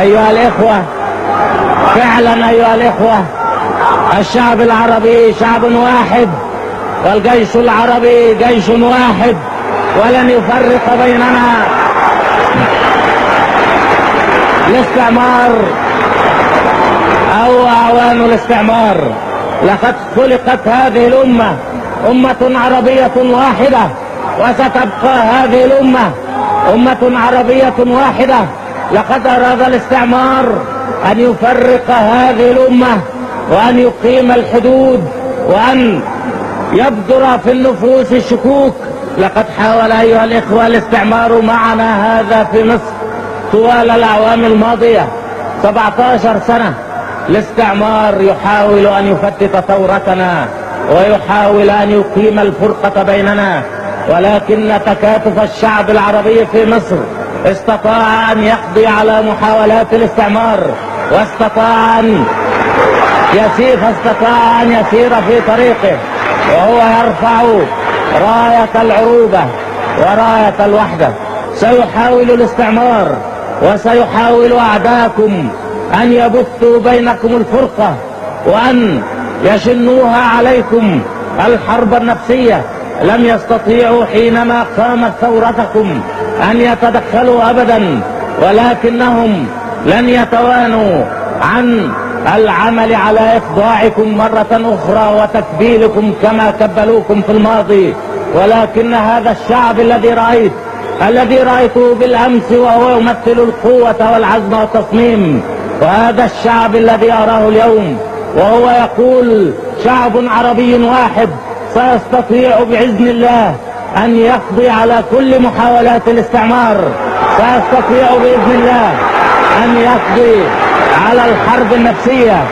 أيها الإخوة، فعلا أيها الإخوة، الشعب العربي شعب واحد، والجيش العربي جيش واحد، ولن يفرق بيننا الاستعمار أو أعوان الاستعمار. لقد خلقت هذه الأمة أمة عربية واحدة، وستبقى هذه الأمة أمة عربية واحدة. لقد أراد الاستعمار أن يفرق هذه الأمة، وأن يقيم الحدود، وأن يبذر في النفوس الشكوك. لقد حاول أيها الإخوة الاستعمار معنا هذا في مصر طوال الأعوام الماضية 17 سنة. الاستعمار يحاول أن يفتت ثورتنا، ويحاول أن يقيم الفرقة بيننا، ولكن تكاتف الشعب العربي في مصر استطاع أن يقضي على محاولات الاستعمار، واستطاع أن يسير في طريقه، وهو يرفع راية العروبة وراية الوحدة. سيحاول الاستعمار وسيحاول أعداءكم أن يبثوا بينكم الفرقة، وأن يشنوها عليكم الحرب النفسية. لم يستطيعوا حينما قامت ثورتكم أن يتدخلوا أبدا، ولكنهم لن يتوانوا عن العمل على إخضاعكم مرة أخرى وتكبيلكم كما كبلوكم في الماضي. ولكن هذا الشعب الذي رأيته بالأمس وهو يمثل القوة والعزم والتصميم، وهذا الشعب الذي أراه اليوم وهو يقول شعب عربي واحد، سيستطيع بإذن الله أن يقضي على كل محاولات الاستعمار، سيستطيع بإذن الله أن يقضي على الحرب النفسية،